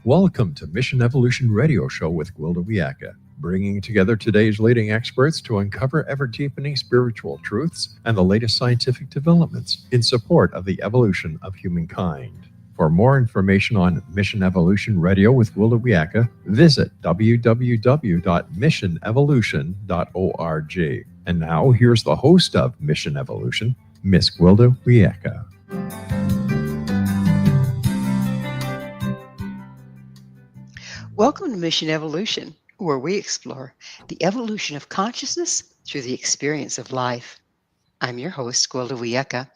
Welcome to Mission Evolution Radio Show with Gwilda Wiyaka, bringing together today's leading experts to uncover ever-deepening spiritual truths and the latest scientific developments in support of the evolution of humankind. For more information on Mission Evolution Radio with Gwilda Wiyaka, visit www.missionevolution.org. And now, here's the host of Mission Evolution, Miss Gwilda Wiyaka. Welcome to Mission Evolution, where we explore the evolution of consciousness through the experience of life. I'm your host, Gwilda Wiyaka.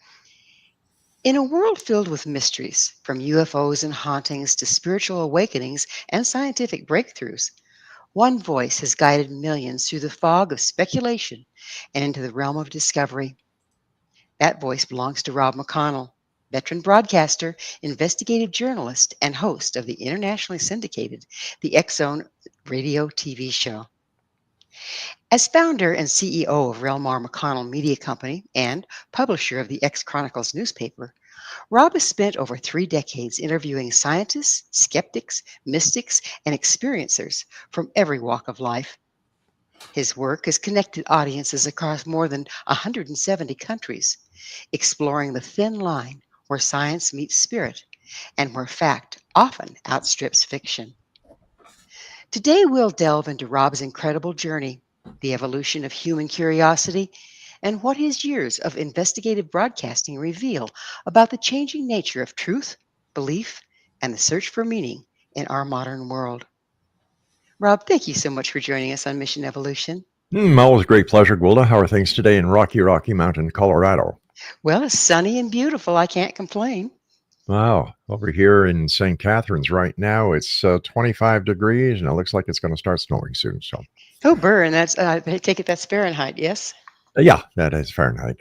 In a world filled with mysteries, from UFOs and hauntings to spiritual awakenings and scientific breakthroughs, one voice has guided millions through the fog of speculation and into the realm of discovery. That voice belongs to Rob McConnell, veteran broadcaster, investigative journalist, and host of the internationally syndicated The X-Zone radio TV show. As founder and CEO of REL-MAR McConnell Media Company and publisher of the X Chronicles newspaper, Rob has spent over 3 decades interviewing scientists, skeptics, mystics, and experiencers from every walk of life. His work has connected audiences across more than 170 countries, exploring the thin line where science meets spirit and where fact often outstrips fiction. Today, we'll delve into Rob's incredible journey, the evolution of human curiosity, and what his years of investigative broadcasting reveal about the changing nature of truth, belief, and the search for meaning in our modern world. Rob, thank you so much for joining us on Mission Evolution. Always a great pleasure, Gwilda. How are things today in Rocky Mountain, Colorado? Well, it's sunny and beautiful. I can't complain. Wow. Over here in St. Catharines right now, it's 25 degrees, and it looks like it's going to start snowing soon. So, oh, burr, and that's I take it that's Fahrenheit, yes? Yeah, that is Fahrenheit.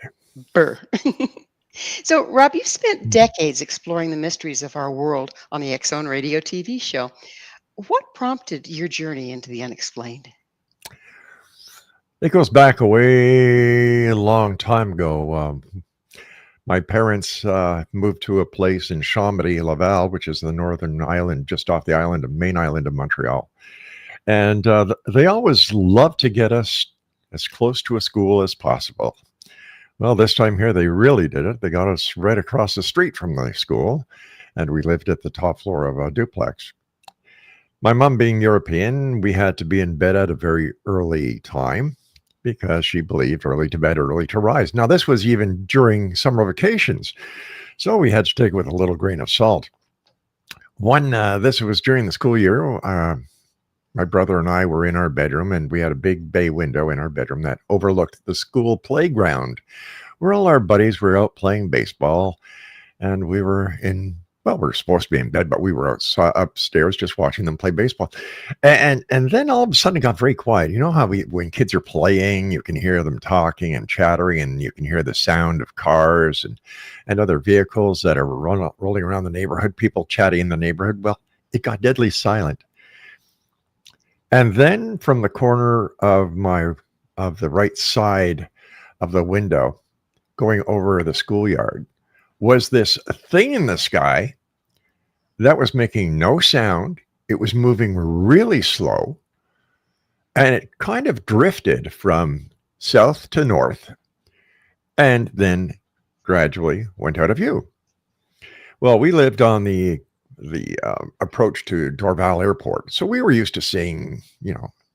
Burr. So, Rob, you've spent decades exploring the mysteries of our world on the X-Zone radio TV show. What prompted your journey into the unexplained? It goes back a way long time ago. My parents moved to a place in Chambéry, Laval, which is the northern island, just off the main island of Montreal. And they always loved to get us as close to a school as possible. Well, this time here, they really did it. They got us right across the street from the school, and we lived at the top floor of a duplex. My mom being European, we had to be in bed at a very early time, because she believed early to bed, early to rise. Now, this was even during summer vacations, so we had to take it with a little grain of salt. This was during the school year. My brother and I were in our bedroom, and we had a big bay window in our bedroom that overlooked the school playground, where all our buddies were out playing baseball, and we were supposed to be in bed, but we were upstairs just watching them play baseball. And then all of a sudden it got very quiet. You know how when kids are playing, you can hear them talking and chattering, and you can hear the sound of cars and other vehicles that are rolling around the neighborhood, people chatting in the neighborhood. Well, it got deadly silent. And then from the corner of the right side of the window, going over the schoolyard, was this thing in the sky that was making no sound. It was moving really slow, and it kind of drifted from south to north and then gradually went out of view. Well, we lived on the approach to Dorval Airport, so we were used to seeing,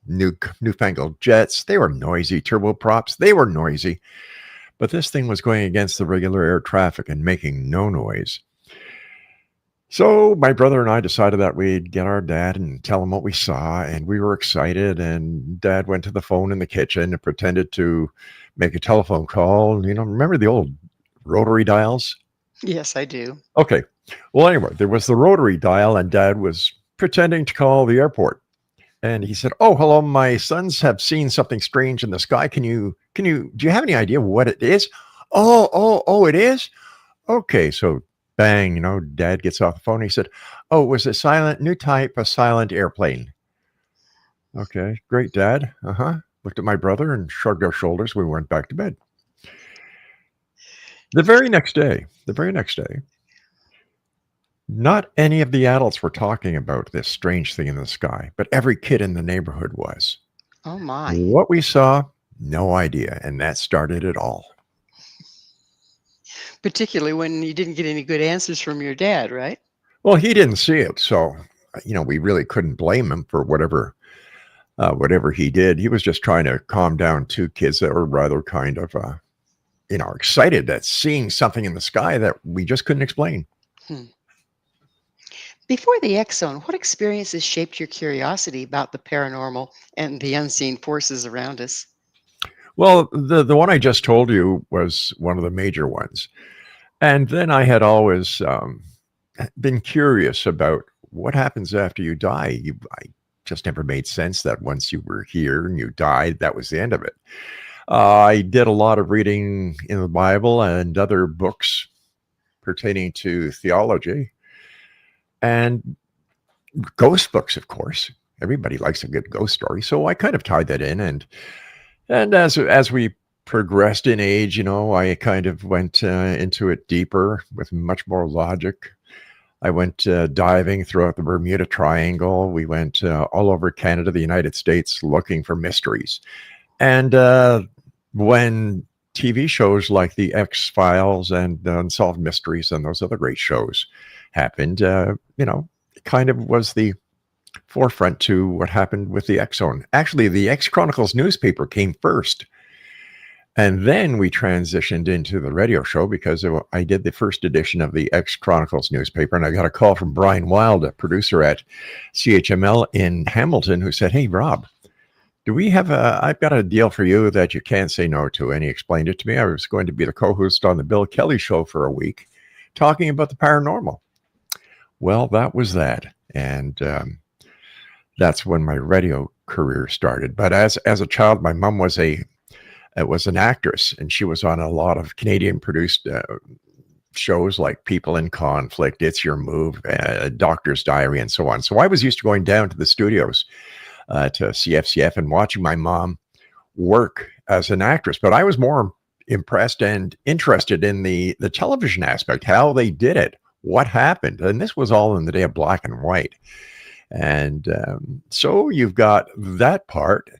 newfangled jets. They were noisy. Turboprops, they were noisy. But this thing was going against the regular air traffic and making no noise. So my brother and I decided that we'd get our dad and tell him what we saw, and we were excited, and Dad went to the phone in the kitchen and pretended to make a telephone call. Remember the old rotary dials? Yes, I do. Okay. Well, anyway, there was the rotary dial, and Dad was pretending to call the airport. And he said, "Oh, hello, my sons have seen something strange in the sky. Do you have any idea what it is?" Oh, it is? Okay, so bang, Dad gets off the phone. He said, "Oh, it was a new type of silent airplane." Okay, great, Dad. Looked at my brother and shrugged our shoulders. We went back to bed. The very next day, Not any of the adults were talking about this strange thing in the sky, but every kid in the neighborhood was. Oh my. What we saw, no idea, and that started it all. Particularly when you didn't get any good answers from your dad, right? Well, he didn't see it, so, we really couldn't blame him for whatever he did. He was just trying to calm down 2 kids that were rather kind of, excited at seeing something in the sky that we just couldn't explain. Hmm. Before the X Zone, what experiences shaped your curiosity about the paranormal and the unseen forces around us? Well, the one I just told you was one of the major ones, and then I had always, been curious about what happens after you die. I just never made sense that once you were here and you died, that was the end of it. I did a lot of reading in the Bible and other books pertaining to theology and ghost books, of course. Everybody likes a good ghost story, so I kind of tied that in, and as we progressed in age, I kind of went into it deeper with much more logic. I went diving throughout the Bermuda Triangle. We went all over Canada, the United States, looking for mysteries. And when TV shows like The X Files and Unsolved Mysteries and those other great shows happened, it kind of was the forefront to what happened with the X Zone. Actually, the X Chronicles newspaper came first. And then we transitioned into the radio show because I did the first edition of the X Chronicles newspaper. And I got a call from Brian Wild, a producer at CHML in Hamilton, who said, "Hey, Rob, I've got a deal for you that you can't say no to." And he explained it to me. I was going to be the co-host on the Bill Kelly show for a week talking about the paranormal. Well, that was that. And that's when my radio career started. But as a child, my mom was an actress, and she was on a lot of Canadian produced shows like People in Conflict, It's Your Move, Doctor's Diary, and so on. So I was used to going down to the studios to CFCF and watching my mom work as an actress. But I was more impressed and interested in the television aspect, how they did it, what happened. And this was all in the day of black and white. And so you've got that part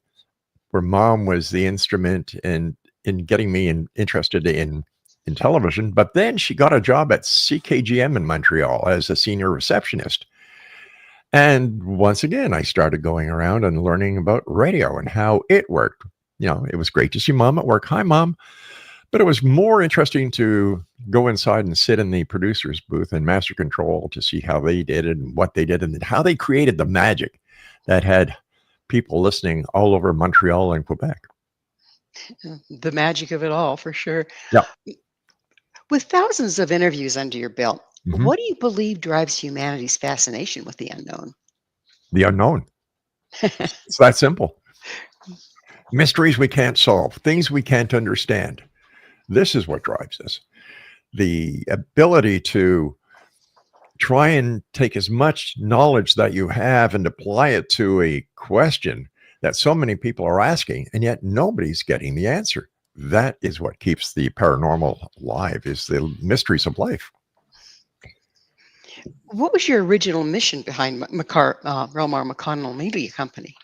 where mom was the instrument in getting me interested in television. But then she got a job at CKGM in Montreal as a senior receptionist. And once again, I started going around and learning about radio and how it worked. It was great to see mom at work. Hi, mom. But it was more interesting to go inside and sit in the producer's booth and master control to see how they did it and what they did and how they created the magic that had people listening all over Montreal and Quebec. The magic of it all, for sure. Yeah. With thousands of interviews under your belt, Mhm. what do you believe drives humanity's fascination with the unknown? The unknown. It's that simple. Mysteries we can't solve, things we can't understand. This is what drives us. The ability to try and take as much knowledge that you have and apply it to a question that so many people are asking, and yet nobody's getting the answer. That is what keeps the paranormal alive, is the mysteries of life. What was your original mission behind REL-MAR McConnell Media Company?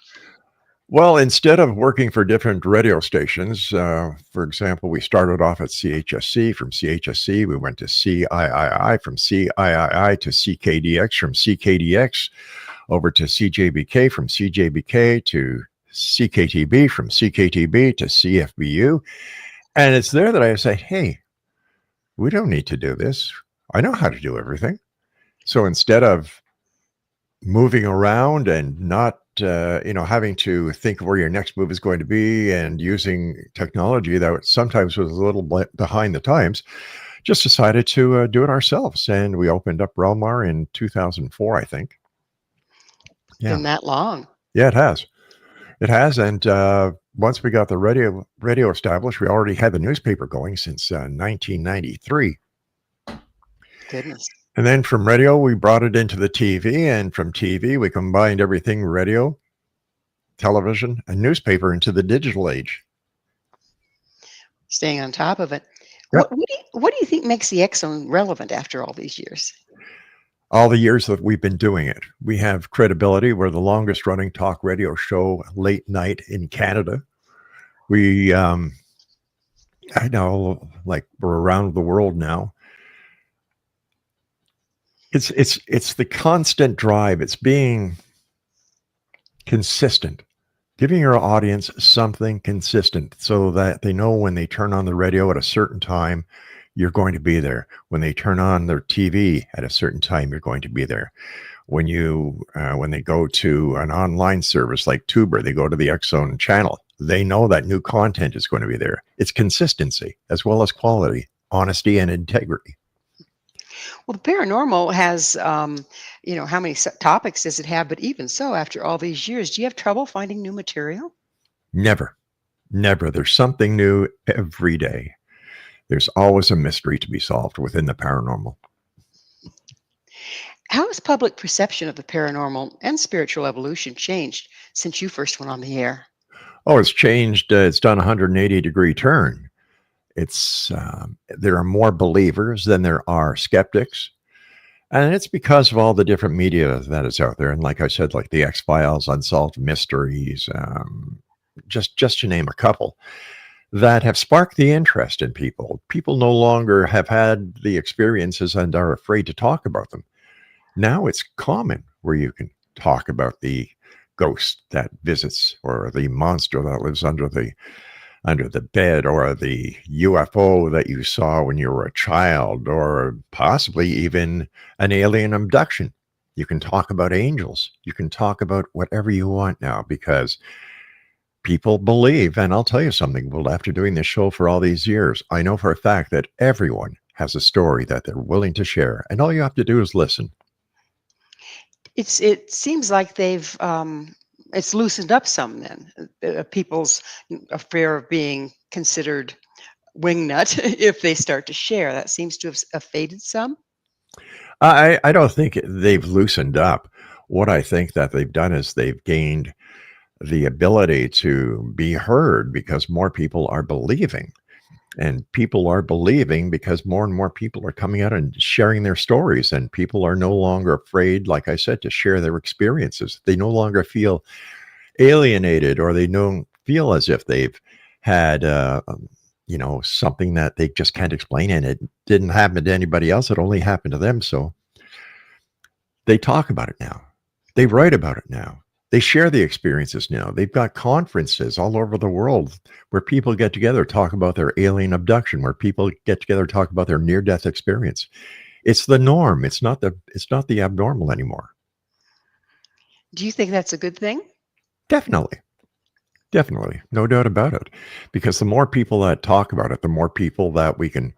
Well, instead of working for different radio stations, for example, we started off at CHSC. From CHSC, we went to CIII. From CIII to CKDX. From CKDX over to CJBK. From CJBK to CKTB. From CKTB to CFBU. And it's there that I say, hey, we don't need to do this. I know how to do everything. So instead of moving around and not having to think of where your next move is going to be and using technology that sometimes was a little bit behind the times, just decided to do it ourselves. And we opened up REL-MAR in 2004, I think. Yeah. Been that long? Yeah, it has. It has. And once we got the radio established, we already had the newspaper going since 1993. Goodness. And then from radio, we brought it into the TV, and from TV, we combined everything radio, television, and newspaper into the digital age. Staying on top of it. Yep. What do you think makes the X Zone relevant after all these years? all the years that we've been doing it. We have credibility. We're the longest running talk radio show late night in Canada. We, I know, like we're around the world now. It's the constant drive. It's being consistent, giving your audience something consistent so that they know when they turn on the radio at a certain time, you're going to be there. When they turn on their TV at a certain time, you're going to be there. When they go to an online service like Tuber, they go to the X Zone channel. They know that new content is going to be there. It's consistency as well as quality, honesty, and integrity. Well, the paranormal has, how many topics does it have? But even so, after all these years, do you have trouble finding new material? Never, never. There's something new every day. There's always a mystery to be solved within the paranormal. How has public perception of the paranormal and spiritual evolution changed since you first went on the air? Oh, it's changed. It's done a 180-degree turn. There are more believers than there are skeptics. And it's because of all the different media that is out there. And like I said, like the X-Files, Unsolved Mysteries, just to name a couple, that have sparked the interest in people. People no longer have had the experiences and are afraid to talk about them. Now it's common where you can talk about the ghost that visits or the monster that lives under the bed, or the UFO that you saw when you were a child, or possibly even an alien abduction. You can talk about angels. You can talk about whatever you want now because people believe. And I'll tell you something, well, after doing this show for all these years, I know for a fact that everyone has a story that they're willing to share. And all you have to do is listen. It seems like it's loosened up some then. People's fear of being considered wingnut if they start to share. That seems to have faded some. I don't think they've loosened up. What I think that they've done is they've gained the ability to be heard because more people are believing. And people are believing because more and more people are coming out and sharing their stories. And people are no longer afraid, like I said, to share their experiences. They no longer feel alienated, or they don't feel as if they've had, something that they just can't explain. And it didn't happen to anybody else. It only happened to them. So they talk about it now. They write about it now. They share the experiences now. They've got conferences all over the world where people get together, talk about their alien abduction, where people get together, talk about their near-death experience. It's the norm. It's not the abnormal anymore. Do you think that's a good thing? Definitely. Definitely. No doubt about it. Because the more people that talk about it, the more people that we can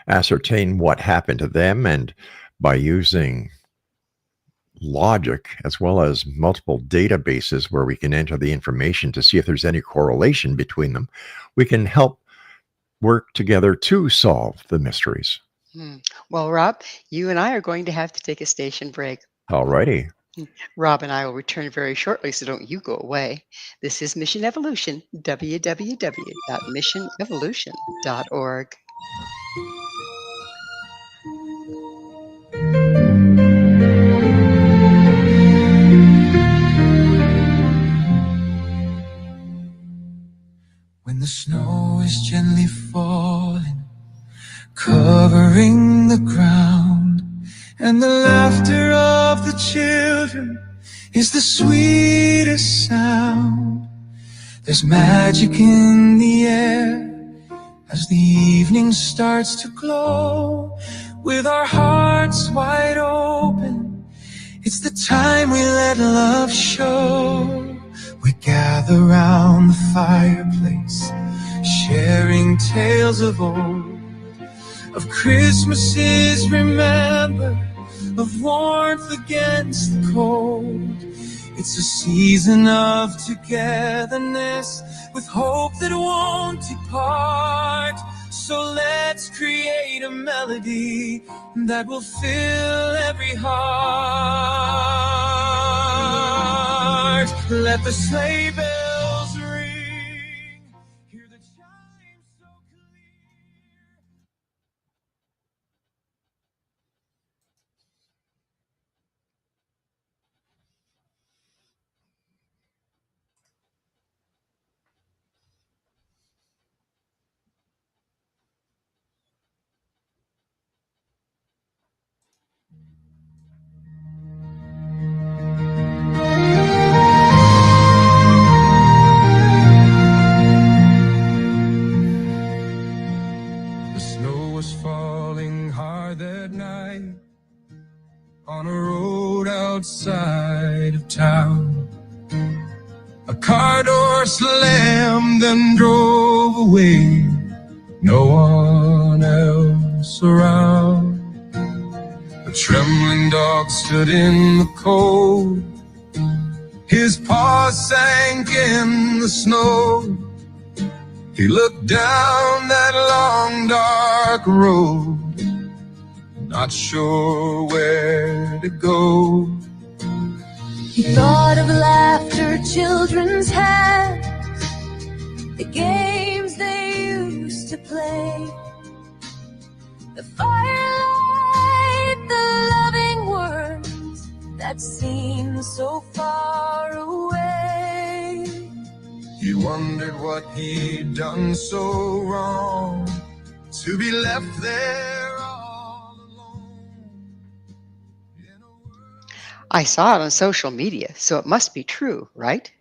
ascertain what happened to them. And by using logic as well as multiple databases where we can enter the information to see if there's any correlation between them, we can help work together to solve the mysteries. Well, Rob, you and I are going to have to take a station break. All righty. Rob and I will return very shortly, so don't you go away. This is Mission Evolution, www.missionevolution.org. When the snow is gently falling, covering the ground, and the laughter of the children is the sweetest sound. There's magic in the air as the evening starts to glow. With our hearts wide open, it's the time we let love show. We gather round the fireplace, sharing tales of old, of Christmases remembered, of warmth against the cold. It's a season of togetherness with hope that won't depart. So let's create a melody that will fill every heart. Let the sleigh bells ring. Hear the chimes so clear. car door slammed and drove away. No one else around. A trembling dog stood in the cold. His paws sank in the snow. He looked down that long dark road, not sure where to go. He thought of laughter children's had, the games they used to play, the firelight, the loving words that seemed so far away. He wondered what he'd done so wrong to be left there all alone. I saw it on social media, so it must be true, right?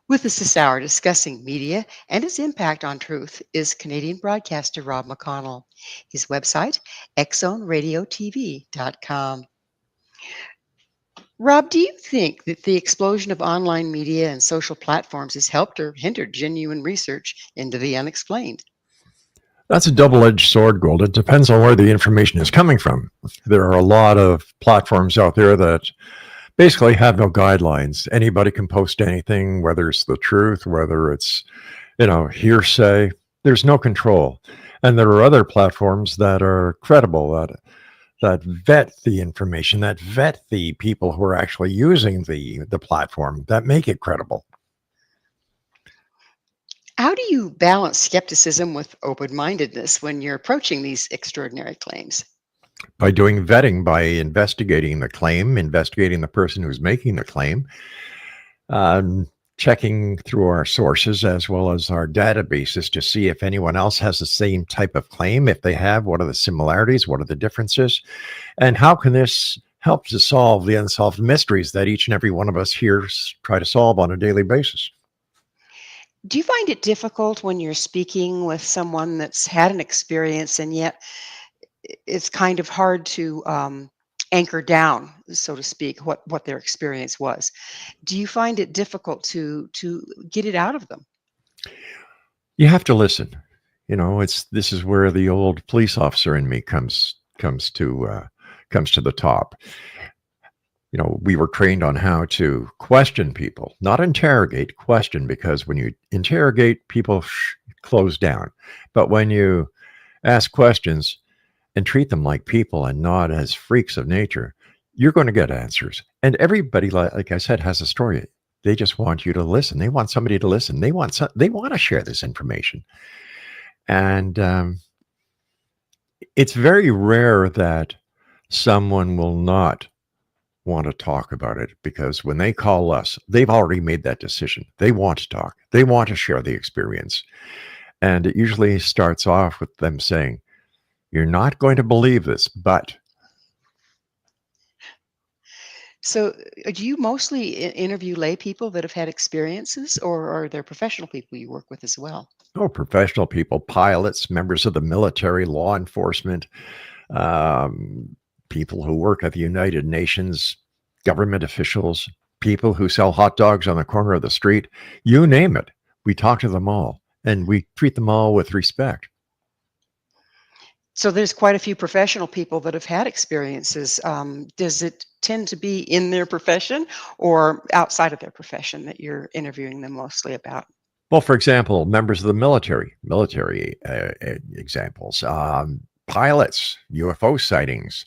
With us this hour discussing media and its impact on truth is Canadian broadcaster Rob McConnell. His website, xzoneradiotv.com. Rob, do you think that the explosion of online media and social platforms has helped or hindered genuine research into the unexplained? That's a double-edged sword, Gwilda. It depends on where the information is coming from. There are a lot of platforms out there that basically have no guidelines. Anybody can post anything, whether it's the truth, whether it's, hearsay. There's no control. And there are other platforms that are credible, that vet the information, that vet the people who are actually using the platform, that make it credible. How do you balance skepticism with open-mindedness when you're approaching these extraordinary claims? By doing vetting, by investigating the claim, investigating the person who's making the claim, checking through our sources as well as our databases to see if anyone else has the same type of claim. If they have, what are the similarities? What are the differences? And how can this help to solve the unsolved mysteries that each and every one of us here try to solve on a daily basis? Do you find it difficult when you're speaking with someone that's had an experience and yet it's kind of hard to anchor down, so to speak, what their experience was? Do you find it difficult to get it out of them? You have to listen. This is where the old police officer in me comes to the top. We were trained on how to question people, not interrogate, question, because when you interrogate, people close down. But when you ask questions and treat them like people and not as freaks of nature, you're going to get answers. And everybody, like I said, has a story. They just want you to listen. They want somebody to listen. They want to share this information. And it's very rare that someone will not want to talk about it, because when they call us, they've already made that decision. They want to talk. They want to share the experience. And it usually starts off with them saying, "You're not going to believe this, but..." So do you mostly interview lay people that have had experiences, or are there professional people you work with as well? Oh, professional people, pilots, members of the military, law enforcement, people who work at the United Nations, government officials, people who sell hot dogs on the corner of the street, you name it. We talk to them all, and we treat them all with respect. So there's quite a few professional people that have had experiences. Does it tend to be in their profession or outside of their profession that you're interviewing them mostly about? Well, for example, members of the military examples, pilots, UFO sightings,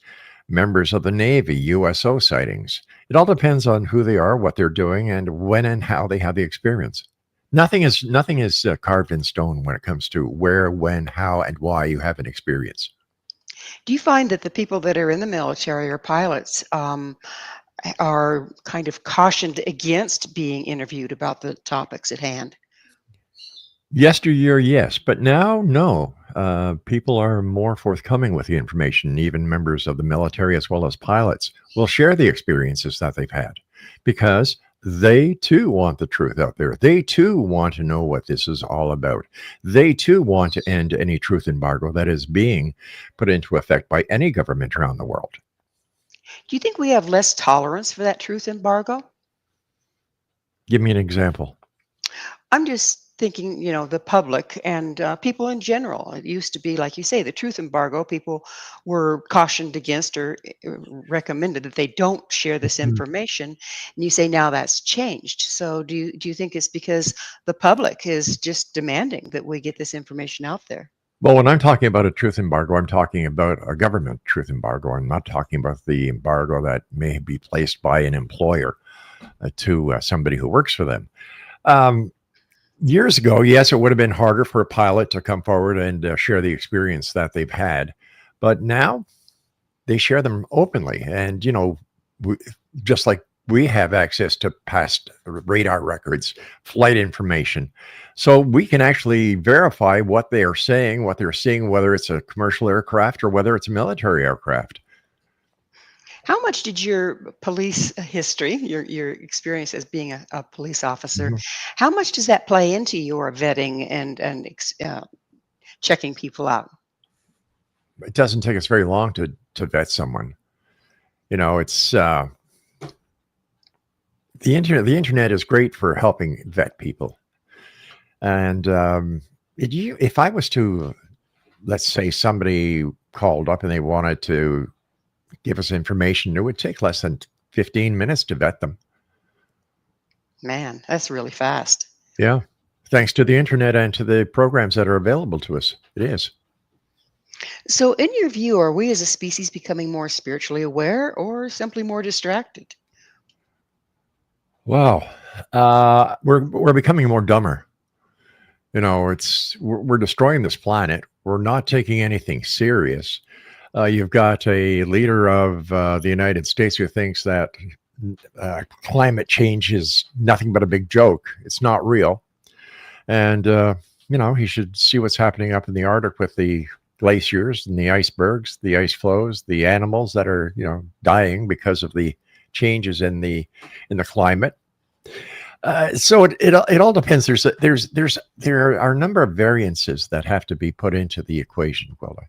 members of the Navy, USO sightings. It all depends on who they are, what they're doing, and when and how they have the experience. Nothing is carved in stone when it comes to where, when, how, and why you have an experience. Do you find that the people that are in the military or pilots are kind of cautioned against being interviewed about the topics at hand? Yesteryear, yes, but now, no. People are more forthcoming with the information. Even members of the military as well as pilots will share the experiences that they've had, because they too want the truth out there. They too want to know what this is all about. They too want to end any truth embargo that is being put into effect by any government around the world. Do you think we have less tolerance for that truth embargo? Give me an example. I'm just thinking, the public and people in general. It used to be, like you say, the truth embargo. People were cautioned against or recommended that they don't share this Mhm. information. And you say now that's changed. So do you think it's because the public is just demanding that we get this information out there? Well, when I'm talking about a truth embargo, I'm talking about a government truth embargo. I'm not talking about the embargo that may be placed by an employer to somebody who works for them. Um, Years ago, yes, it would have been harder for a pilot to come forward and share the experience that they've had. But now they share them openly. And, we, just like we have access to past radar records, flight information. So we can actually verify what they are saying, what they're seeing, whether it's a commercial aircraft or whether it's a military aircraft. How much did your police history, your experience as being a police officer, Mhm. how much does that play into your vetting and checking people out? It doesn't take us very long to vet someone. It's the internet. The internet is great for helping vet people. And if I was to, let's say, somebody called up and they wanted to give us information, it would take less than 15 minutes to vet them. Man, that's really fast. Yeah. Thanks to the internet and to the programs that are available to us. It is. So, in your view, are we as a species becoming more spiritually aware or simply more distracted? Wow. We're becoming more dumber. We're destroying this planet. We're not taking anything serious. You've got a leader of the United States who thinks that climate change is nothing but a big joke. It's not real. And, he should see what's happening up in the Arctic with the glaciers and the icebergs, the ice flows, the animals that are, dying because of the changes in the climate. So it all depends. There are a number of variances that have to be put into the equation, Gwilda.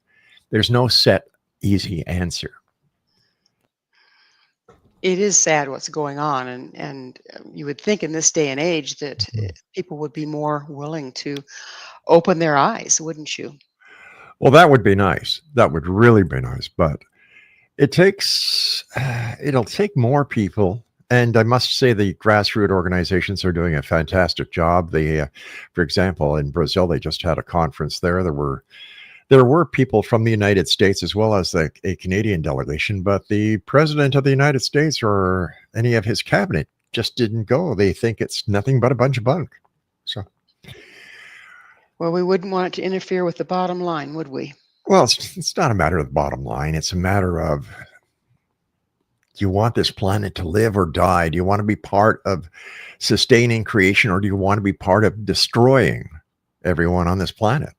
There's no set easy answer. It is sad what's going on, and you would think in this day and age that people would be more willing to open their eyes, wouldn't you? Well, that would be nice. That would really be nice. But it'll take more people. And I must say the grassroots organizations are doing a fantastic job. For example, in Brazil, they just had a conference there. There were people from the United States as well as a Canadian delegation, but the president of the United States or any of his cabinet just didn't go. They think it's nothing but a bunch of bunk. So, Well, we wouldn't want it to interfere with the bottom line, would we? well, it's not a matter of the bottom line. It's a matter of, do you want this planet to live or die? Do you want to be part of sustaining creation, or do you want to be part of destroying everyone on this planet?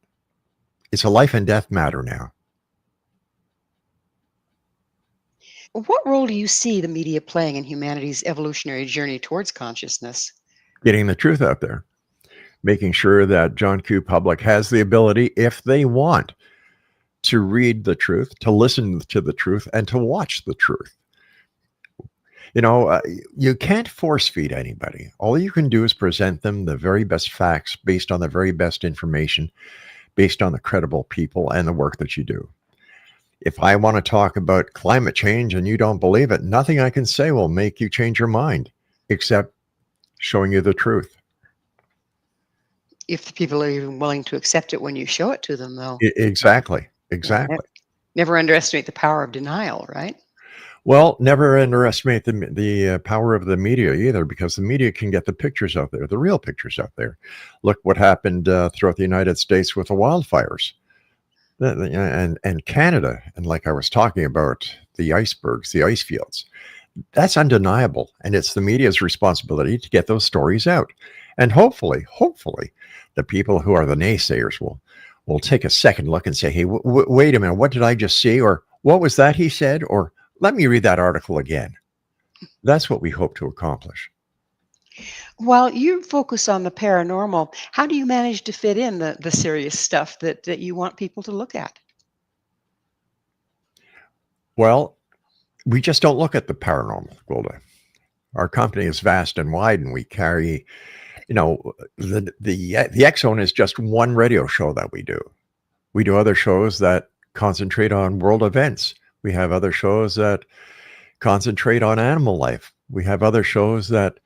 It's a life and death matter now. What role do you see the media playing in humanity's evolutionary journey towards consciousness? Getting the truth out there, making sure that John Q. Public has the ability, if they want, to read the truth, to listen to the truth, and to watch the truth. You can't force feed anybody. All you can do is present them the very best facts based on the very best information, based on the credible people and the work that you do. If I want to talk about climate change and you don't believe it, nothing I can say will make you change your mind except showing you the truth. If the people are even willing to accept it when you show it to them, though. Exactly. Yeah, never underestimate the power of denial, right? Well, never underestimate the power of the media either, because the media can get the pictures out there, the real pictures out there. Look what happened throughout the United States with the wildfires and Canada. And like I was talking about, the icebergs, the ice fields. That's undeniable. And it's the media's responsibility to get those stories out. And hopefully, the people who are the naysayers will take a second look and say, hey, wait a minute, what did I just see? Or what was that he said? Or let me read that article again. That's what we hope to accomplish. While you focus on the paranormal, how do you manage to fit in the serious stuff that you want people to look at? Well, we just don't look at the paranormal, Gwilda. Our company is vast and wide, and we carry, the X Zone is just one radio show that we do. We do other shows that concentrate on world events. We have other shows that concentrate on animal life. We have other shows that,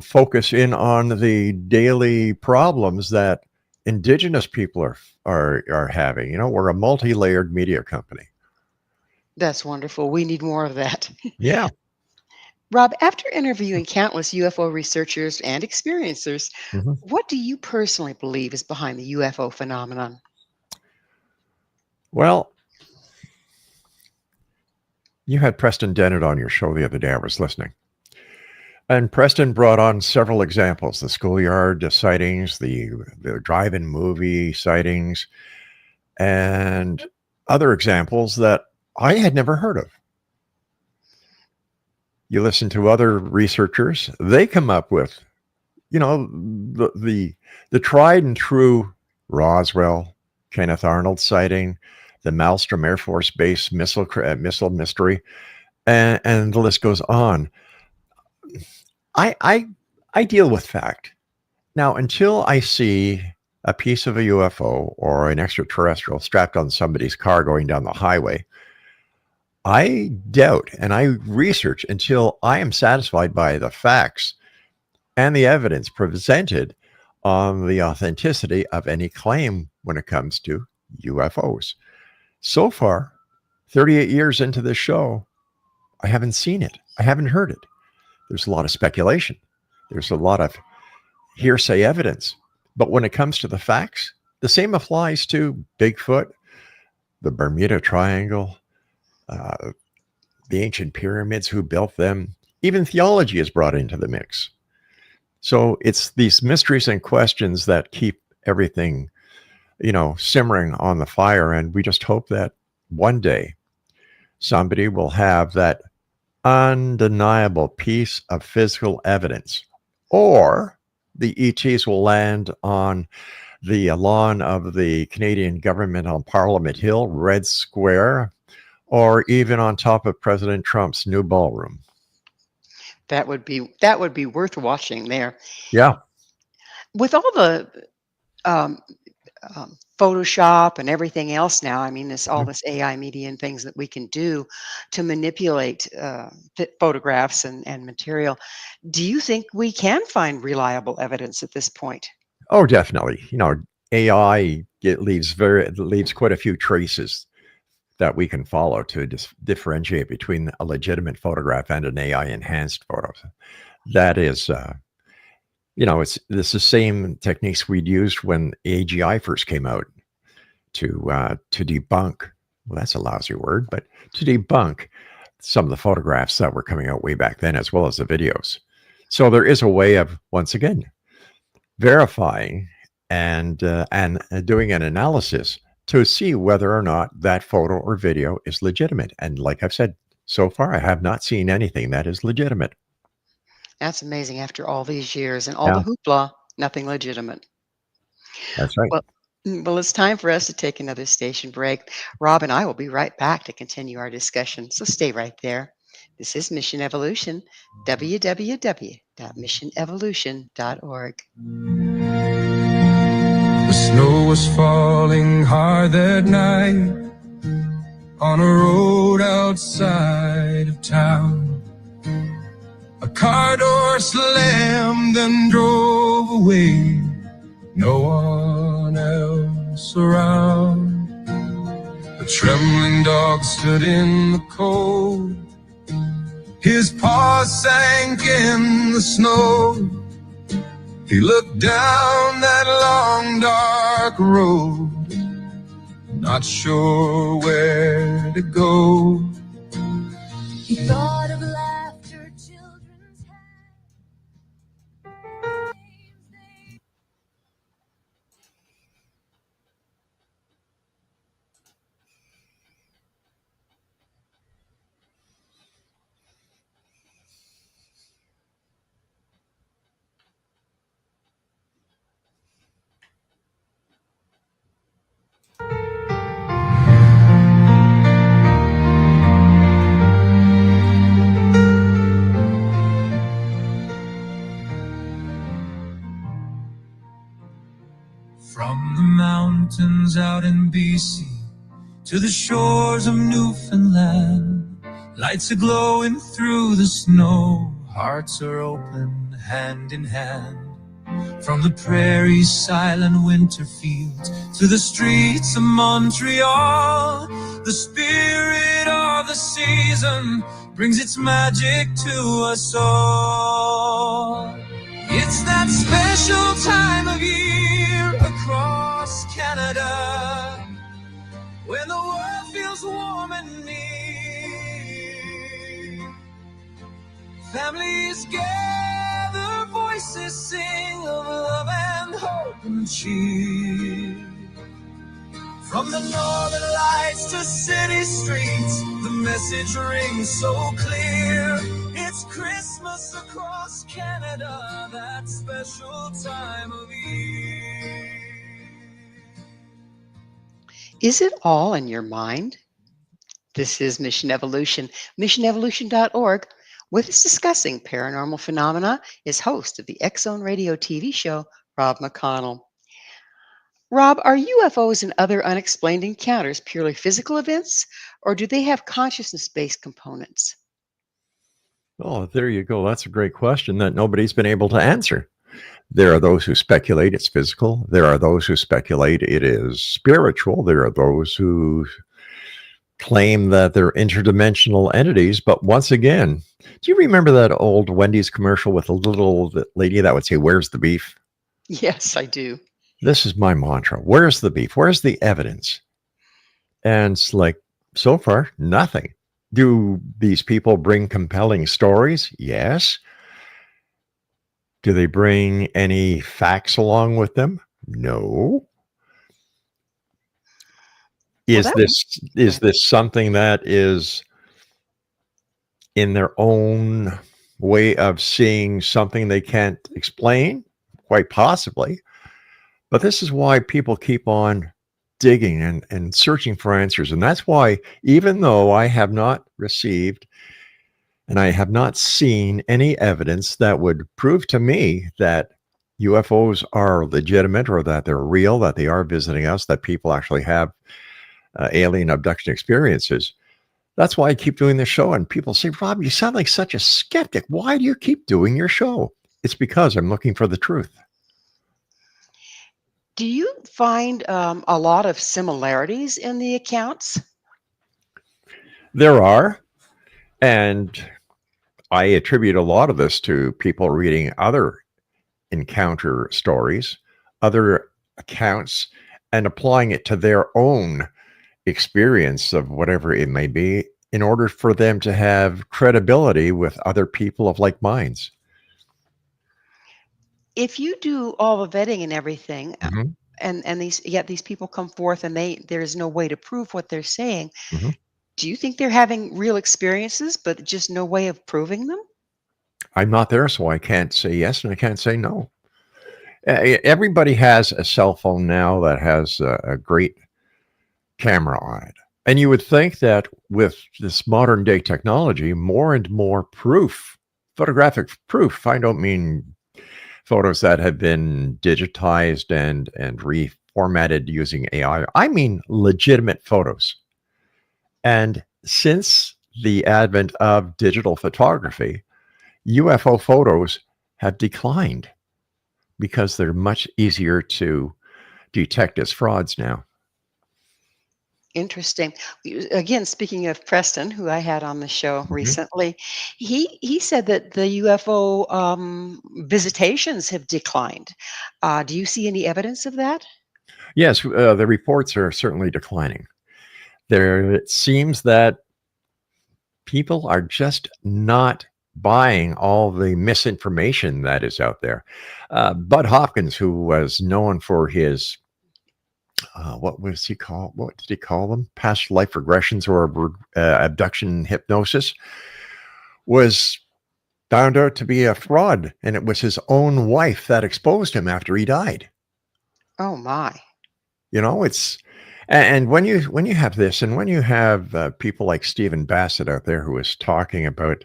focus in on the daily problems that Indigenous people are having. We're a multi-layered media company. That's wonderful. We need more of that. Yeah. Rob, after interviewing countless UFO researchers and experiencers, Mhm. what do you personally believe is behind the UFO phenomenon? Well, you had Preston Dennett on your show the other day. I was listening. And Preston brought on several examples, the schoolyard sightings, the drive-in movie sightings, and other examples that I had never heard of. You listen to other researchers, they come up with, the tried and true Roswell, Kenneth Arnold sighting, the Malmstrom Air Force Base missile mystery, and the list goes on. I deal with fact. Now, until I see a piece of a UFO or an extraterrestrial strapped on somebody's car going down the highway, I doubt and I research until I am satisfied by the facts and the evidence presented on the authenticity of any claim when it comes to UFOs. So far, 38 years into this show, I haven't seen it. I haven't heard it. There's a lot of speculation. There's a lot of hearsay evidence. But when it comes to the facts, the same applies to Bigfoot, the Bermuda Triangle, the ancient pyramids, who built them. Even theology is brought into the mix. So it's these mysteries and questions that keep everything, simmering on the fire. And we just hope that one day somebody will have that undeniable piece of physical evidence, or the ETs will land on the lawn of the Canadian government on Parliament Hill, Red Square, or even on top of President Trump's new ballroom. That would be worth watching there. Yeah. With all the Photoshop and everything else now, I mean, this AI media and things that we can do to manipulate photographs and material. Do you think we can find reliable evidence at this point? Oh, definitely. AI leaves quite a few traces that we can follow to differentiate between a legitimate photograph and an AI enhanced photo. That is, it's the same techniques we'd used when AGI first came out to debunk. Well, that's a lousy word, but to debunk some of the photographs that were coming out way back then, as well as the videos. So there is a way of, once again, verifying and doing an analysis to see whether or not that photo or video is legitimate. And like I've said, so far, I have not seen anything that is legitimate. That's amazing. After all these years and all the hoopla, nothing legitimate. That's right. Well, it's time for us to take another station break. Rob and I will be right back to continue our discussion, so stay right there. This is Mission Evolution, www.missionevolution.org. The snow was falling hard that night on a road outside of town. A car door slammed and drove away, no one else around. The trembling dog stood in the cold, his paws sank in the snow. He looked down that long dark road, not sure where to go. He thought of laughter children's had. From the mountains out in BC to the shores of Newfoundland, lights are glowing through the snow, hearts are open hand in hand. From the prairie's silent winter fields to the streets of Montreal, the spirit of the season brings its magic to us all. It's that special time of year across Canada when the world feels warm and near. Families gather, voices sing of love and hope and cheer. From the northern lights to city streets, the message rings so clear. It's Christmas across Canada, that special time of year. Is it all in your mind? This is Mission Evolution. MissionEvolution.org. With us discussing paranormal phenomena is host of the X-Zone Radio TV show, Rob McConnell. Rob, are UFOs and other unexplained encounters purely physical events, or do they have consciousness-based components? Oh, there you go. That's a great question that nobody's been able to answer. There are those who speculate it's physical. There are those who speculate it is spiritual. There are those who claim that they're interdimensional entities. But once again, do you remember that old Wendy's commercial with a little lady that would say, "Where's the beef?" Yes, I do. This is my mantra. Where's the beef? Where's the evidence? And it's like, so far, nothing. Do these people bring compelling stories? Yes. Do they bring any facts along with them? No. Is this something that is in their own way of seeing something they can't explain? Quite possibly. But this is why people keep on digging and searching for answers. And that's why, even though I have not received and I have not seen any evidence that would prove to me that UFOs are legitimate or that they're real, that they are visiting us, that people actually have alien abduction experiences, that's why I keep doing this show. And people say, "Rob, you sound like such a skeptic. Why do you keep doing your show?" It's because I'm looking for the truth. Do you find a lot of similarities in the accounts? There are. And I attribute a lot of this to people reading other encounter stories, other accounts, and applying it to their own experience of whatever it may be in order for them to have credibility with other people of like minds. If you do all the vetting and everything, Mhm, and these people come forth and there's no way to prove what they're saying, mhm. do you think they're having real experiences, but just no way of proving them? I'm not there, so I can't say yes and I can't say no. Everybody has a cell phone now that has a great camera on it. And you would think that with this modern day technology, more and more proof, photographic proof, I don't mean photos that have been digitized and reformatted using AI. I mean legitimate photos. And since the advent of digital photography, UFO photos have declined because they're much easier to detect as frauds now. Interesting. Again, speaking of Preston, who I had on the show recently, he said that the UFO visitations have declined. Do you see any evidence of that? Yes, the reports are certainly declining. It seems that people are just not buying all the misinformation that is out there. Bud Hopkins, who was known for his what was he called? What did he call them? Past life regressions or abduction hypnosis, was found out to be a fraud, and it was his own wife that exposed him after he died. Oh my. It's and when you have this, and when you have people like Stephen Bassett out there who is talking about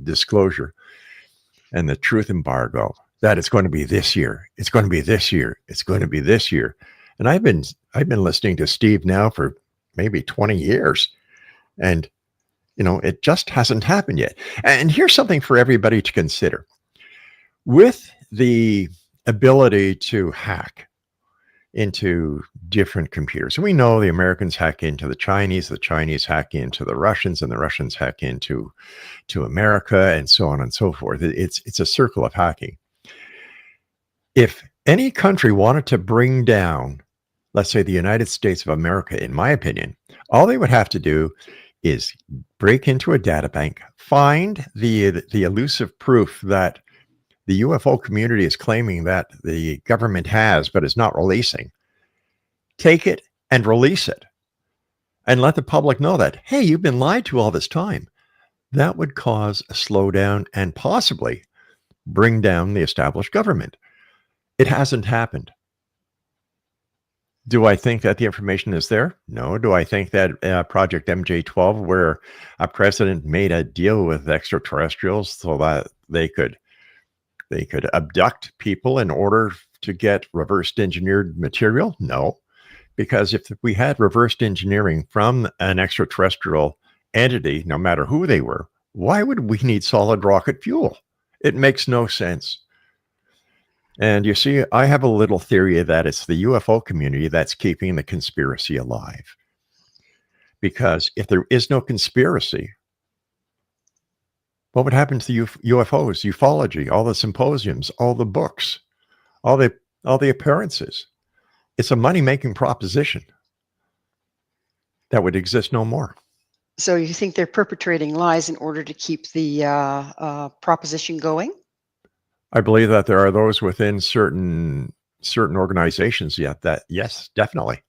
disclosure and the truth embargo, that it's going to be this year. It's going to be this year. It's going to be this year. And I've been listening to Steve now for maybe 20 years. And, it just hasn't happened yet. And here's something for everybody to consider. With the ability to hack into different computers, and we know the Americans hack into the Chinese hack into the Russians, and the Russians hack into America, and so on and so forth. It's a circle of hacking. If any country wanted to bring down, let's say, the United States of America, in my opinion, all they would have to do is break into a data bank, find the elusive proof that the UFO community is claiming that the government has, but is not releasing. Take it and release it. And let the public know that, hey, you've been lied to all this time. That would cause a slowdown and possibly bring down the established government. It hasn't happened. Do I think that the information is there? No. Do I think that Project MJ12, where a president made a deal with extraterrestrials so that they could abduct people in order to get reversed engineered material? No. Because if we had reversed engineering from an extraterrestrial entity, no matter who they were, why would we need solid rocket fuel? It makes no sense. And you see, I have a little theory that it's the UFO community that's keeping the conspiracy alive. Because if there is no conspiracy, what would happen to the UFOs, ufology, all the symposiums, all the books, all the appearances? It's a money-making proposition that would exist no more. So you think they're perpetrating lies in order to keep the proposition going? I believe that there are those within certain organizations yes, definitely.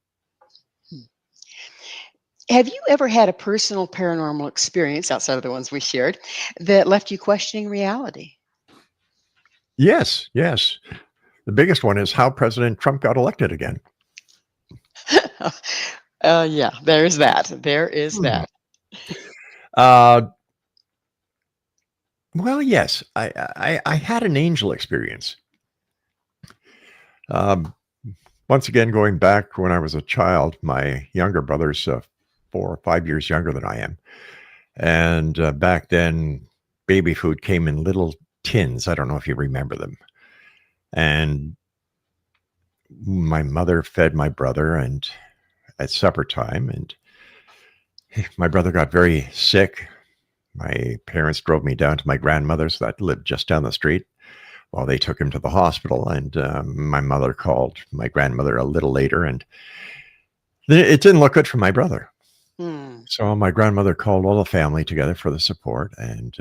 Have you ever had a personal paranormal experience outside of the ones we shared that left you questioning reality? Yes. The biggest one is how President Trump got elected again. Yeah, there's that. There is that. Well, yes, I had an angel experience. Once again, going back when I was a child, my younger brother's 4 or 5 years younger than I am. And back then, baby food came in little tins. I don't know if you remember them. And my mother fed my brother and at supper time, and my brother got very sick. My parents drove me down to my grandmother's that lived just down the street. Well, they took him to the hospital, and my mother called my grandmother a little later, and it didn't look good for my brother. So my grandmother called all the family together for the support, and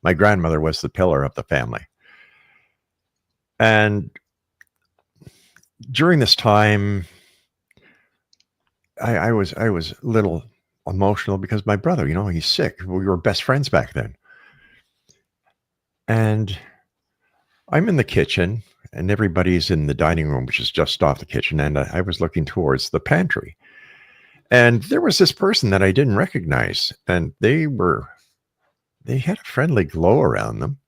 my grandmother was the pillar of the family. And during this time, I was a little emotional because my brother, he's sick. We were best friends back then. And I'm in the kitchen and everybody's in the dining room, which is just off the kitchen. And I was looking towards the pantry. And there was this person that I didn't recognize. And they had a friendly glow around them.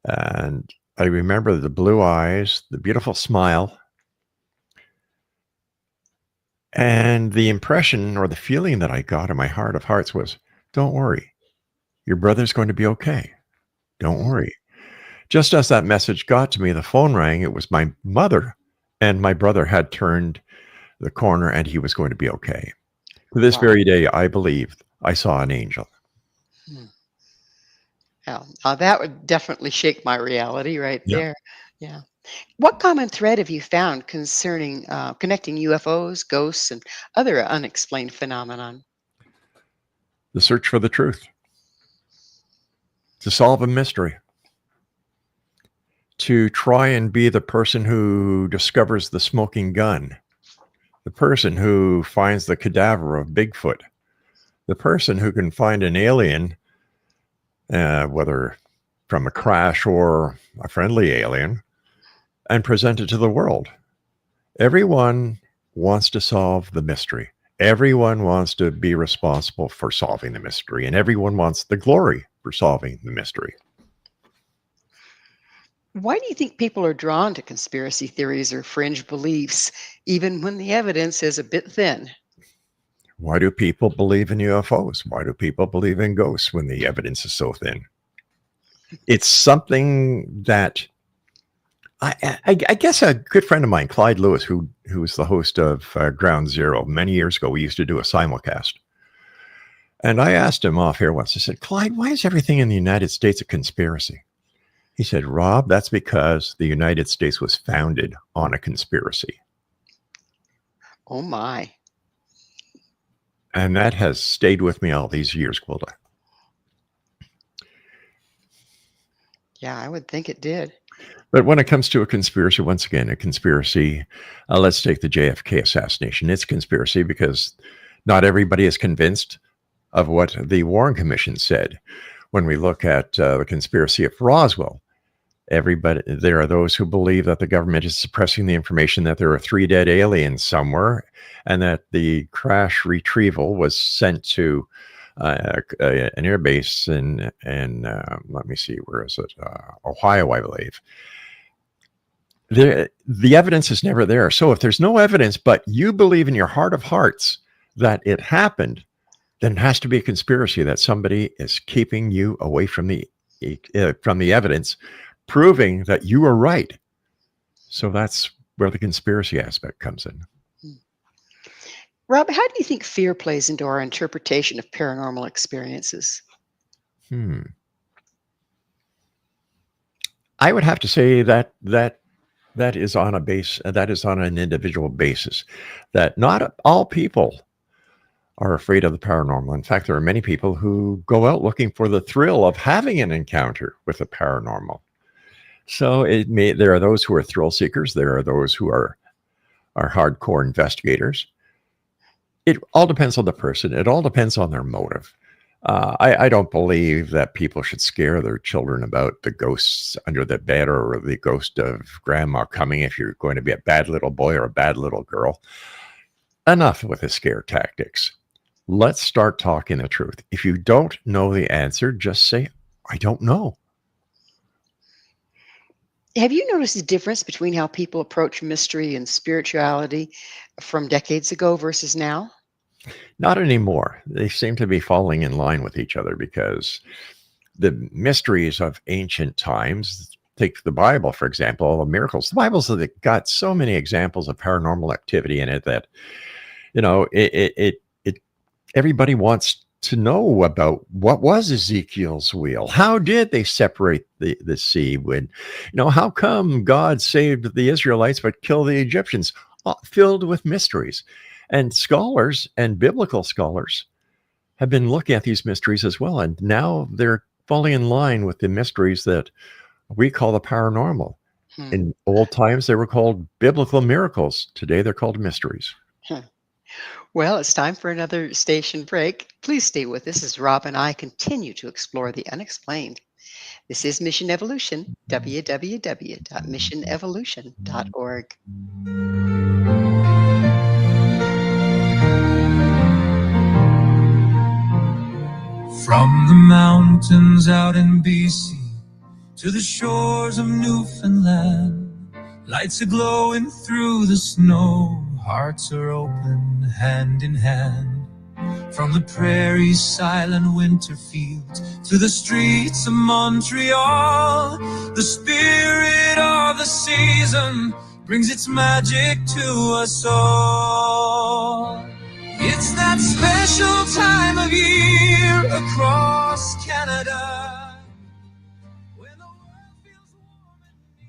And I remember the blue eyes, the beautiful smile. And the impression or the feeling that I got in my heart of hearts was, don't worry, your brother's going to be okay. Don't worry. Just as that message got to me, the phone rang. It was my mother, and my brother had turned the corner and he was going to be okay. To this very day, I believed I saw an angel. Yeah, that would definitely shake my reality right Yeah. there. Yeah. What common thread have you found concerning connecting UFOs, ghosts, and other unexplained phenomenon? The search for the truth. To solve a mystery. To try and be the person who discovers the smoking gun. The person who finds the cadaver of Bigfoot. The person who can find an alien, whether from a crash or a friendly alien, and present it to the world. Everyone wants to solve the mystery. Everyone wants to be responsible for solving the mystery, and everyone wants the glory for solving the mystery. Why do you think people are drawn to conspiracy theories or fringe beliefs, even when the evidence is a bit thin? Why do people believe in UFOs? Why do people believe in ghosts when the evidence is so thin? It's something that I guess a good friend of mine, Clyde Lewis, who was the host of Ground Zero many years ago, we used to do a simulcast. And I asked him off here once, I said, Clyde, why is everything in the United States a conspiracy? He said, Rob, that's because the United States was founded on a conspiracy. Oh my. And that has stayed with me all these years, Gwilda. Yeah, I would think it did. But when it comes to a conspiracy, once again, a conspiracy, let's take the JFK assassination. It's a conspiracy because not everybody is convinced of what the Warren Commission said. When we look at the conspiracy of Roswell, there are those who believe that the government is suppressing the information that there are 3 dead aliens somewhere, and that the crash retrieval was sent to an air base in let me see, where is it? Ohio, I believe. The evidence is never there. So if there's no evidence, but you believe in your heart of hearts that it happened, then it has to be a conspiracy that somebody is keeping you away from the evidence, proving that you are right. So that's where the conspiracy aspect comes in. Rob, how do you think fear plays into our interpretation of paranormal experiences? I would have to say that is on an individual basis. That not all people are afraid of the paranormal. In fact, there are many people who go out looking for the thrill of having an encounter with the paranormal. So there are those who are thrill seekers. There are those who are hardcore investigators. It all depends on the person. It all depends on their motive. I don't believe that people should scare their children about the ghosts under the bed or the ghost of grandma coming if you're going to be a bad little boy or a bad little girl. Enough with the scare tactics. Let's start talking the truth. If you don't know the answer, just say, I don't know. Have you noticed the difference between how people approach mystery and spirituality from decades ago versus now? Not anymore. They seem to be falling in line with each other because the mysteries of ancient times, take the Bible, for example, all the miracles. The Bible's got so many examples of paranormal activity in it that, everybody wants to know about what was Ezekiel's wheel. How did they separate the sea? How come God saved the Israelites but killed the Egyptians? Filled with mysteries. And scholars and biblical scholars have been looking at these mysteries as well. And now they're falling in line with the mysteries that we call the paranormal. In old times, they were called biblical miracles. Today, they're called mysteries. Well, it's time for another station break. Please stay with us as Rob and I continue to explore the unexplained. This is Mission Evolution, www.missionevolution.org. From the mountains out in BC to the shores of Newfoundland, lights are glowing through the snow, hearts are open hand in hand. From the prairie's silent winter fields to the streets of Montreal, the spirit of the season brings its magic to us all. It's that special time of year across Canada when the world feels warm and near.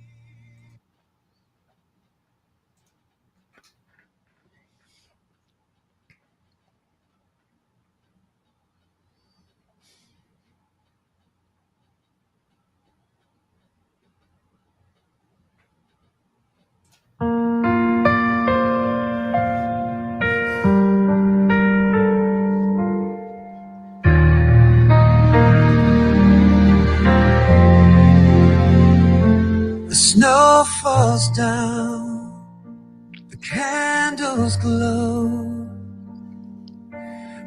The snow falls down, the candles glow.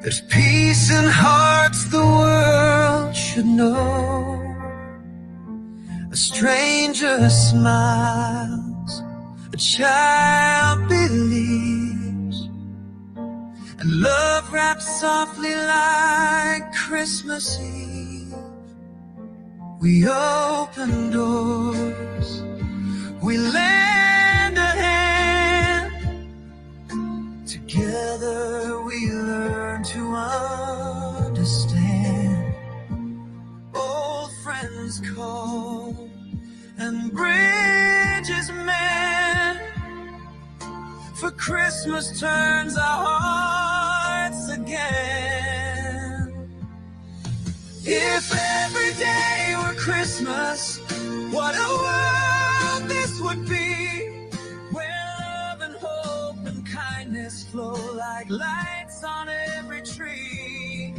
There's peace in hearts the world should know. A stranger smiles, a child believes, and love wraps softly like Christmas Eve. We open doors, we lend a hand. Together we learn to understand. Old friends call and bridges mend. For Christmas turns our hearts again. If every day were Christmas, what a world this would be, where love and hope and kindness flow like lights on every tree.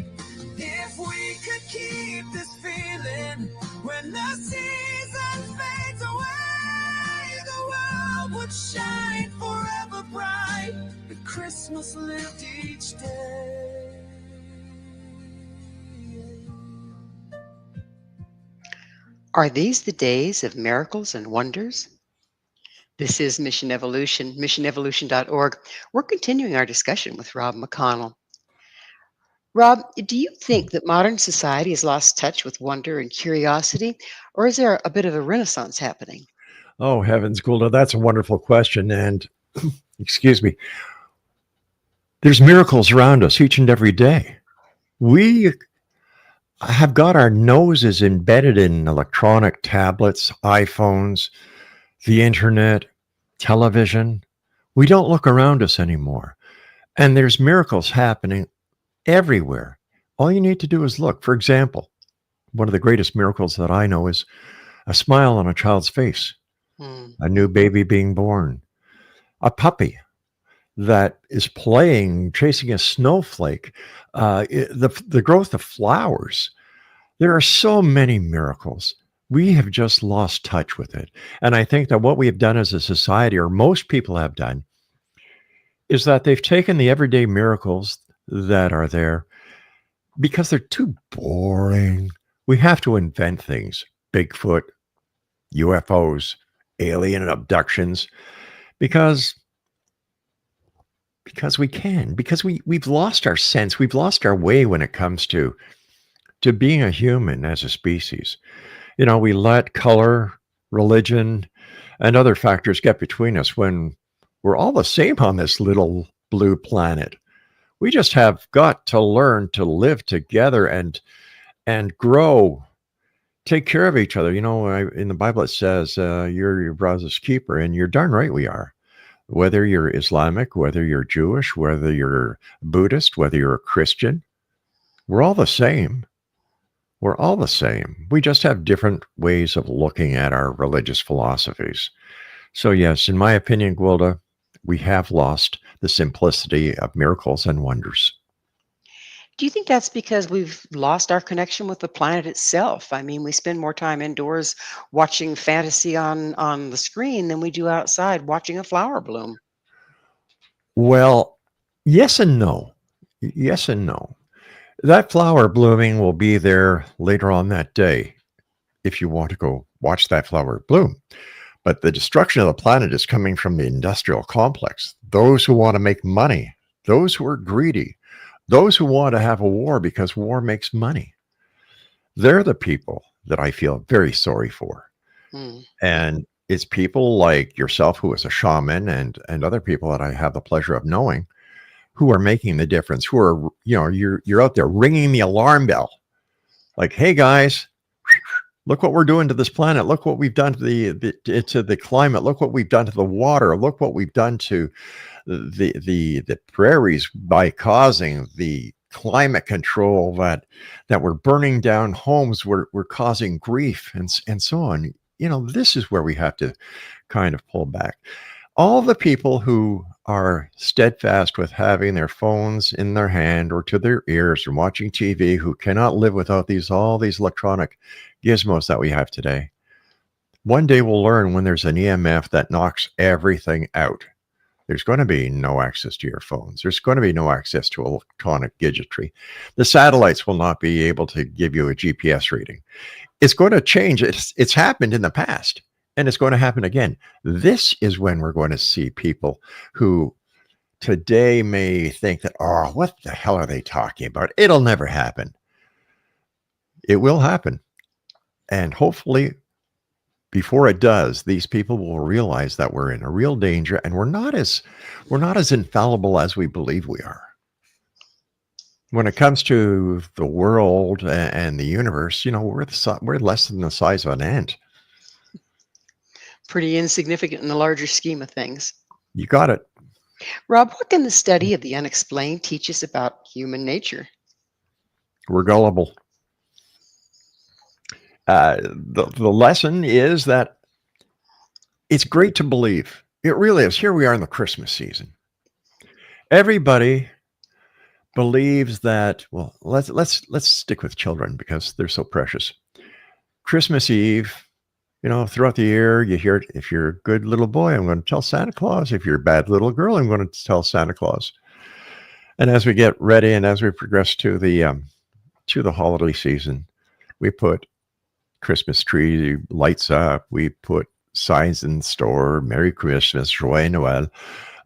If we could keep this feeling when the season fades away, the world would shine forever bright, with Christmas lived each day. Are these the days of miracles and wonders? This is Mission Evolution, missionevolution.org. We're continuing our discussion with Rob McConnell. Rob, do you think that modern society has lost touch with wonder and curiosity, or is there a bit of a renaissance happening? Oh, heavens, Gwilda, that's a wonderful question. And excuse me, there's miracles around us each and every day. We have got our noses embedded in electronic tablets, iPhones, the internet, television. We don't look around us anymore. And there's miracles happening everywhere. All you need to do is look. For example, one of the greatest miracles that I know is a smile on a child's face, a new baby being born, a puppy that is playing, chasing a snowflake, the growth of flowers. There are so many miracles. We have just lost touch with it. And I think that what we have done as a society, or most people have done, is that they've taken the everyday miracles that are there because they're too boring. We have to invent things. Bigfoot, UFOs, alien abductions, because we can, because we've lost our sense. We've lost our way when it comes to being a human as a species. You know, we let color, religion, and other factors get between us when we're all the same on this little blue planet. We just have got to learn to live together and grow, take care of each other. You know, in the Bible it says, you're your brother's keeper, and you're darn right we are. Whether you're Islamic, whether you're Jewish, whether you're Buddhist, whether you're a Christian, we're all the same. We're all the same. We just have different ways of looking at our religious philosophies. So yes, in my opinion, Gwilda, we have lost the simplicity of miracles and wonders. Do you think that's because we've lost our connection with the planet itself? I mean, we spend more time indoors watching fantasy on the screen than we do outside watching a flower bloom. Well, yes and no. Yes and no. That flower blooming will be there later on that day if you want to go watch that flower bloom. But the destruction of the planet is coming from the industrial complex. Those who want to make money, those who are greedy, those who want to have a war because war makes money. They're the people that I feel very sorry for. And it's people like yourself, who is a shaman, and other people that I have the pleasure of knowing, who are making the difference, who are, you know, you're out there ringing the alarm bell. Like, hey guys, look what we're doing to this planet. Look what we've done to the climate. Look what we've done to the water. Look what we've done to the prairies by causing the climate control that we're burning down homes. We're causing grief and so on. You know, this is where we have to kind of pull back. All the people who are steadfast with having their phones in their hand or to their ears and watching TV, who cannot live without all these electronic gizmos that we have today, one day we'll learn when there's an EMF that knocks everything out. There's going to be no access to your phones. There's going to be no access to electronic gadgetry. The satellites will not be able to give you a GPS reading. It's going to change. It's happened in the past, and it's going to happen again. This is when we're going to see people who today may think that, oh, what the hell are they talking about? It'll never happen. It will happen. And hopefully, before it does, these people will realize that we're in a real danger, and we're not as infallible as we believe we are. When it comes to the world and the universe, we're less than the size of an ant. Pretty insignificant in the larger scheme of things. You got it. Rob, what can the study of the unexplained teach us about human nature? We're gullible. The lesson is that it's great to believe. It really is. Here we are in the Christmas season. Everybody believes that, well, let's stick with children because they're so precious. Christmas Eve, throughout the year, you hear it. If you're a good little boy, I'm going to tell Santa Claus. If you're a bad little girl, I'm going to tell Santa Claus. And as we get ready and as we progress to the holiday season, we put Christmas tree lights up. We put signs in the store, Merry Christmas, Joyeux Noël.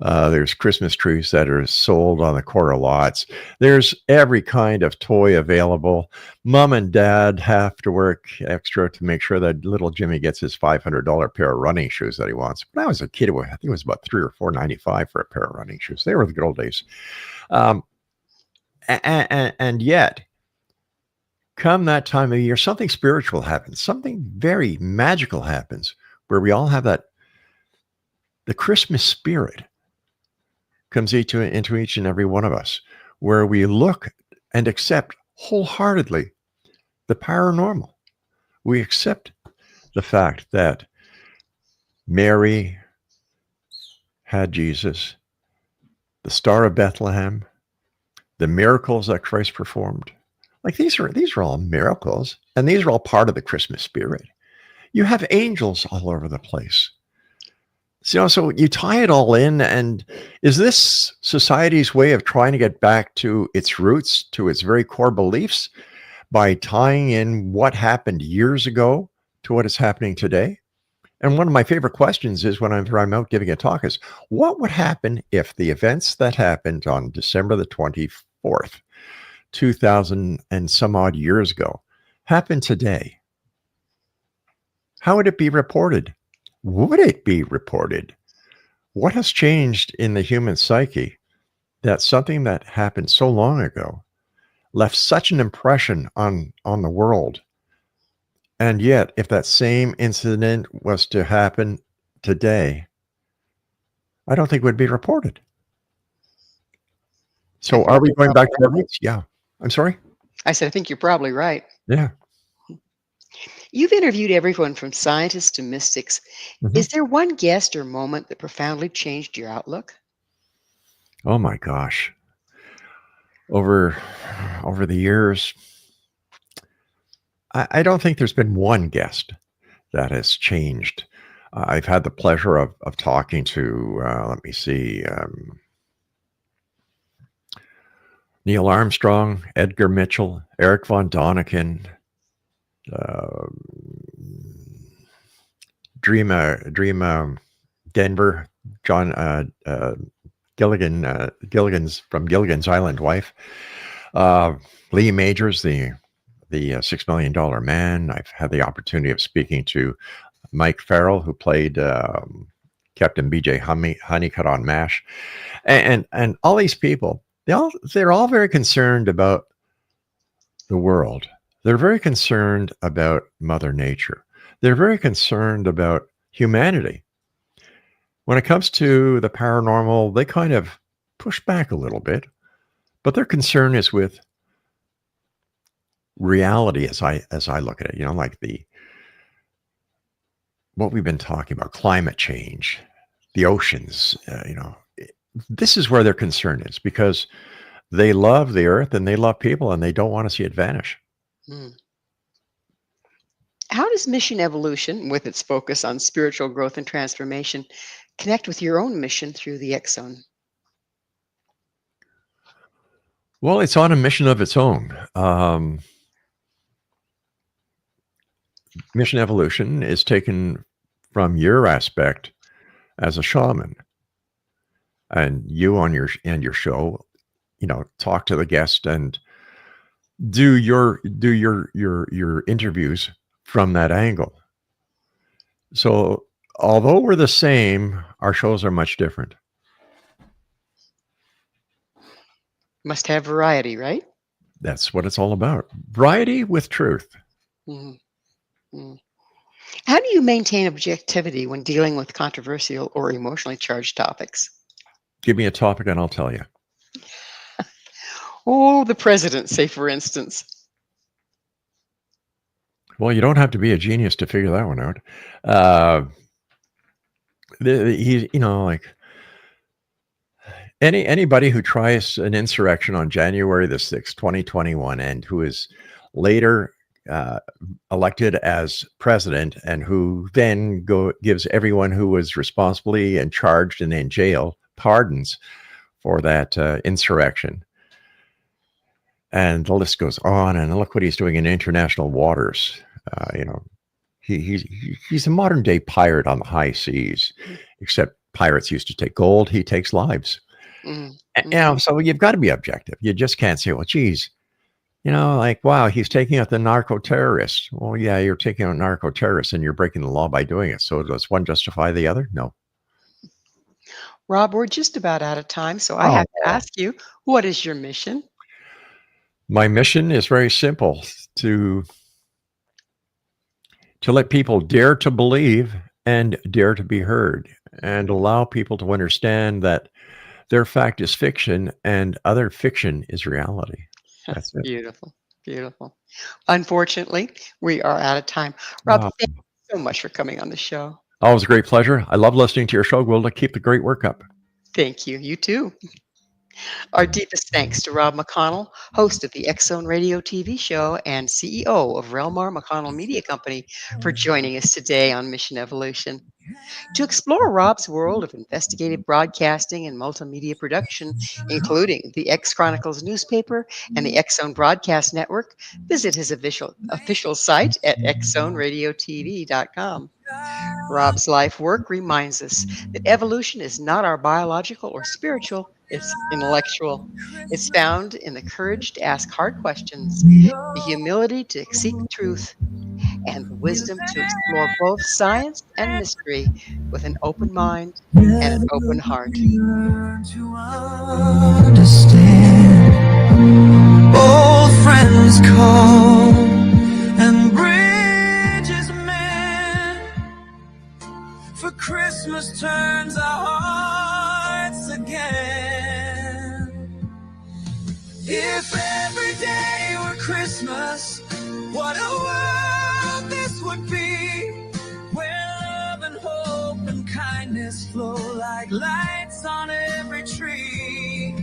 There's Christmas trees that are sold on the corner lots. There's every kind of toy available. Mom and dad have to work extra to make sure that little Jimmy gets his $500 pair of running shoes that he wants. When I was a kid, I think it was about $3 or $4.95 for a pair of running shoes. They were the good old days. And yet, come that time of year, something spiritual happens. Something very magical happens where we all have the Christmas spirit comes into each and every one of us, where we look and accept wholeheartedly the paranormal. We accept the fact that Mary had Jesus, the Star of Bethlehem, the miracles that Christ performed. Like these are all miracles, and these are all part of the Christmas spirit. You have angels all over the place. So you tie it all in, and is this society's way of trying to get back to its roots, to its very core beliefs, by tying in what happened years ago to what is happening today? And one of my favorite questions is when I'm out giving a talk is, what would happen if the events that happened on December the 24th, 2000 and some odd years ago, happened today? How would it be reported? Would it be reported? What has changed in the human psyche that something that happened so long ago left such an impression on the world? And yet, if that same incident was to happen today, I don't think it would be reported. So are we going back to our roots? Yeah. I'm sorry? I said, I think you're probably right. Yeah. You've interviewed everyone from scientists to mystics. Mhm. Is there one guest or moment that profoundly changed your outlook? Oh my gosh. Over the years, I don't think there's been one guest that has changed. I've had the pleasure of talking to, let me see, Neil Armstrong, Edgar Mitchell, Eric von Däniken, Dream Denver, John Gilligan's from Gilligan's Island wife, Lee Majors, the $6 Million Man. I've had the opportunity of speaking to Mike Farrell, who played Captain BJ Honeycutt on MASH, and all these people. They're all very concerned about the world. They're very concerned about Mother Nature. They're very concerned about humanity. When it comes to the paranormal, they kind of push back a little bit, but their concern is with reality as I look at it, like what we've been talking about, climate change, the oceans, this is where their concern is, because they love the earth and they love people and they don't want to see it vanish. How does Mission Evolution, with its focus on spiritual growth and transformation, connect with your own mission through the X Zone? Well, it's on a mission of its own. Mission Evolution is taken from your aspect as a shaman, and you on your show, talk to the guest and do your interviews from that angle. So although we're the same, our shows are much different. Must have variety, right? That's what it's all about. Variety with truth. Mhm. Mm. How do you maintain objectivity when dealing with controversial or emotionally charged topics? Give me a topic and I'll tell you. Oh, the president, say for instance. Well, you don't have to be a genius to figure that one out. Uh, he, like anybody who tries an insurrection on January the 6th, 2021, and who is later elected as president, and who then gives everyone who was responsibly and charged and in jail pardons for that insurrection. And the list goes on, and look what he's doing in international waters. He's a modern day pirate on the high seas, except pirates used to take gold. He takes lives. So you've got to be objective. You just can't say, well, geez, like, wow, he's taking out the narco terrorists. Well, yeah, you're taking out narco terrorists and you're breaking the law by doing it. So does one justify the other? No. Rob, we're just about out of time, so I have to ask you, what is your mission? My mission is very simple: to let people dare to believe and dare to be heard, and allow people to understand that their fact is fiction and other fiction is reality. That's it. Beautiful. Beautiful. Unfortunately, we are out of time. Rob, Wow. thank you so much for coming on the show. Oh, it was a great pleasure. I love listening to your show, Gwilda. Keep the great work up. Thank you. You too. Our deepest thanks to Rob McConnell, host of the X Zone Radio TV show and CEO of REL-MAR McConnell Media Company, for joining us today on Mission Evolution. To explore Rob's world of investigative broadcasting and multimedia production, including the X Chronicles newspaper and the X Zone Broadcast Network, visit his official site at xzoneradiotv.com. Rob's life work reminds us that evolution is not our biological or spiritual, it's intellectual. It's found in the courage to ask hard questions, the humility to seek truth, and the wisdom to explore both science and mystery with an open mind and an open heart. Learn to understand. Old friends call and bridges mend. For Christmas turns our hearts again. If every day were Christmas, what a world this would be, where love and hope and kindness flow like lights on every tree.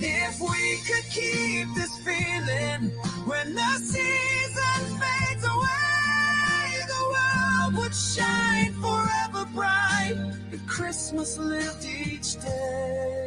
If we could keep this feeling when the season fades away, the world would shine forever bright if Christmas lived each day.